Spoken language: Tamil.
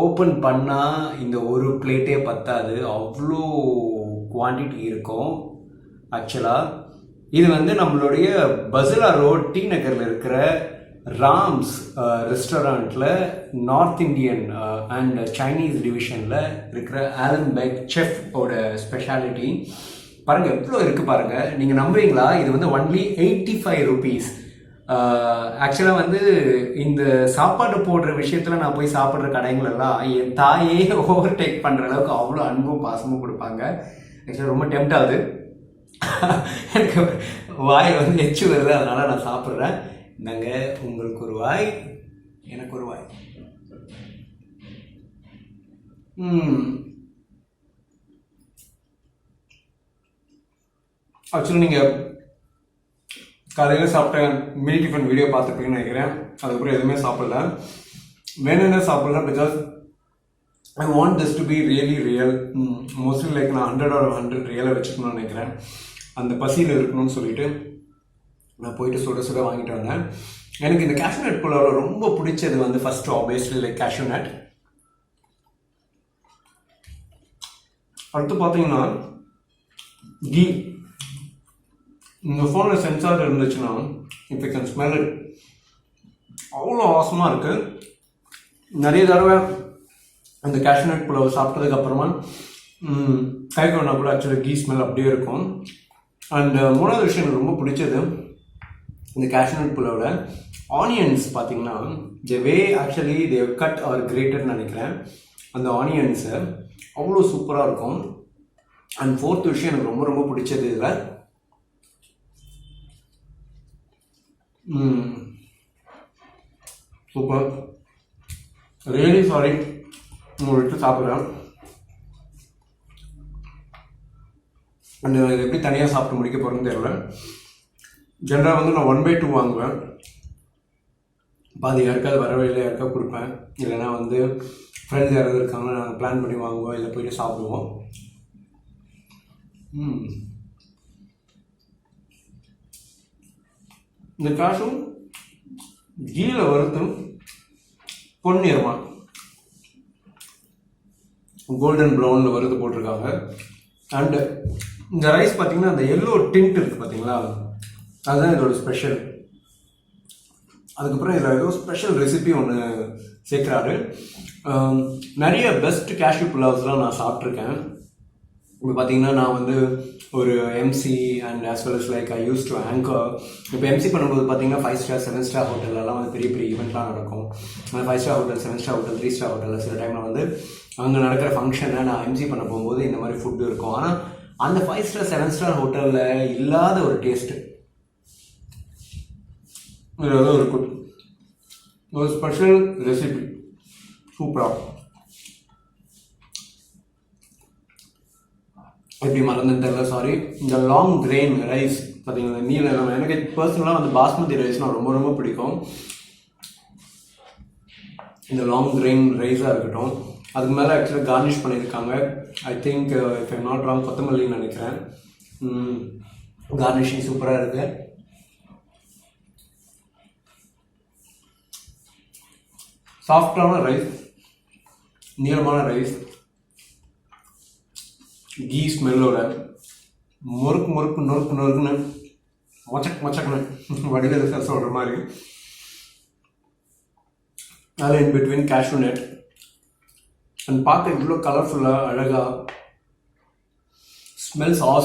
ஓப்பன் பண்ணால் இந்த ஒரு பிளேட்டே பத்தாது, அவ்வளோ குவான்டிட்டி இருக்கும். ஆக்சுவலாக இது வந்து நம்மளுடைய பசிலா ரோட் டி நகரில் இருக்கிற ராம்ஸ் ரெஸ்டாரண்ட்டில் நார்த் இந்தியன் அண்ட் சைனீஸ் டிவிஷனில் இருக்கிற ஆலன் பெக் செஃப் ஓட ஸ்பெஷாலிட்டி. பாருங்கள் எவ்வளோ இருக்குது பாருங்கள், நீங்கள் நம்புவீங்களா? இது வந்து ஒன்லி 85 rupees. ஆக்சுவலாக வந்து இந்த சாப்பாடு போடுற விஷயத்தில் நான் போய் சாப்பிட்ற கடைங்களெல்லாம் என் தாயே ஓவர்டேக் பண்ணுற அளவுக்கு அவ்வளோ அன்பும் பாசமும் கொடுப்பாங்க. ஆக்சுவலாக ரொம்ப டெம்ட் ஆகுது, எனக்கு வாய் வந்து எச்சு வருது, அதனால் நான் சாப்பிட்றேன். நாங்கள் உங்களுக்கு ஒரு வாய், எனக்கு ஒரு வாய். ஆக்சுவலி நீங்கள் காலையில் சாப்பிட்ட மீல் டிஃபன் வீடியோ பார்த்துருப்பீங்கன்னு நினைக்கிறேன். அதுக்கப்புறம் எதுவுமே சாப்பிடல, வேணும்னே சாப்பிடல. Because I want this to be really real. Mostly like நான் 100 or 100 ரியலை வச்சுக்கணும்னு நினைக்கிறேன். அந்த பசியில் இருக்கணும்னு சொல்லிட்டு நான் போயிட்டு சுட சுட வாங்கிட்டு வந்தேன். எனக்கு இந்த கேஷ்யூ நட் புலாவில் ரொம்ப பிடிச்சது வந்து first obviously like cashew nut. அடுத்து பார்த்தீங்கன்னா கீ. உங்கள் ஃபோனில் சென்சார் இருந்துச்சுன்னா if you can smell it, அவ்வளோ ஆசமாக இருக்குது. நிறைய தடவை அந்த கேஷ்யூ நட் புலாவை சாப்பிட்டதுக்கப்புறமா கை கொண்டா கூட ஆக்சுவலி கீ ஸ்மெல் அப்படியே இருக்கும். அண்ட் மூணாவது விஷயம் எனக்கு ரொம்ப பிடிச்சது இந்த கேஷ்யூ நட் புலாவில் ஆனியன்ஸ். பார்த்தீங்கன்னா the way actually they cut or கிரேட்டட்னு நினைக்கிறேன் அந்த ஆனியன்ஸு அவ்வளோ சூப்பராக இருக்கும். அண்ட் ஃபோர்த் விஷயம் எனக்கு ரொம்ப ரொம்ப பிடிச்சது இதில் சூப்பர். ரியலி சாரி உங்களை விட்டு சாப்பிட்றேன். அண்ட் இது எப்படி தனியாக சாப்பிட்டு முடிக்க போகிறேன்னு தெரியல. ஜென்ரலாக வந்து நான் 1/2 வாங்குவேன். பாதி யாருக்காவது வரவே இல்லை, யாருக்காவது கொடுப்பேன். இல்லைன்னா வந்து ஃப்ரெண்ட்ஸ் யாராவது இருக்காங்கன்னா நாங்கள் பிளான் பண்ணி வாங்குவோம், இல்லை போயிட்டு சாப்பிடுவோம். இந்த காஷும் கீழே வறுத்தும் பொன்னிறமா கோல்டன் ப்ரௌனில் வறுத்து போட்டிருக்காங்க. அண்டு இந்த ரைஸ் பார்த்தீங்கன்னா அந்த எல்லோ டிண்ட் இருக்குது பார்த்தீங்களா, அதுதான் இதோட ஸ்பெஷல். அதுக்கப்புறம் இதில் ஏதோ ஸ்பெஷல் ரெசிபி ஒன்று சேர்க்குறாரு. நிறைய பெஸ்ட் கேஷ்யூ புலாவ்ஸ்லாம் நான் சாப்பிட்ருக்கேன். இப்போ பார்த்தீங்கன்னா நான் வந்து ஒரு MC and as well as like I use to anchor. இப்போ எம்சி பண்ணும்போது பார்த்தீங்கன்னா 5 star 7 star ஹோட்டல்லாம் வந்து பெரிய பெரிய ஈவெண்ட்லாம் நடக்கும். அந்த 5 star hotel, 7 star hotel, 3 star ஹோட்டலில் சில டைமில் வந்து அங்கே நடக்கிற ஃபங்க்ஷனை நான் எம்சி பண்ண போகும்போது இந்த மாதிரி ஃபுட்டு இருக்கும். ஆனால் அந்த 5 star 7 star ஹோட்டலில் இல்லாத ஒரு டேஸ்ட்டு ஏதோ இருக்கும். ஒரு ஸ்பெஷல் ரெசிபி சூப்பராக. எப்படி மறந்துன்னு தெரியல, சாரி. இந்த லாங் கிரெயின் ரைஸ் பார்த்தீங்கன்னா நீல, எனக்கு பர்சனலாக வந்து பாஸ்மதி ரைஸ்னால் ரொம்ப ரொம்ப பிடிக்கும். இந்த லாங் கிரெயின் ரைஸாக இருக்கட்டும், அதுக்கு மேலே ஆக்சுவலாக கார்னிஷ் பண்ணியிருக்காங்க. I think if I'm not wrong கொத்தமல்லின்னு நினைக்கிறேன். கார்னிஷிங் சூப்பராக இருக்குது. சாஃப்டான ரைஸ், நீளமான ரைஸ், கீ ஸ்மெல்லோட முறுக்கு முறுக்கு நொறுக்கு நொறுக்குன்னு மொச்சக்குன்னு வடிவேலு சார் சொல்கிற மாதிரி. அதில் in between cashew nut and பார்க்க இவ்வளோ கலர்ஃபுல்லாக அழகாக ஸ்மெல்ஸ் ஆஸ்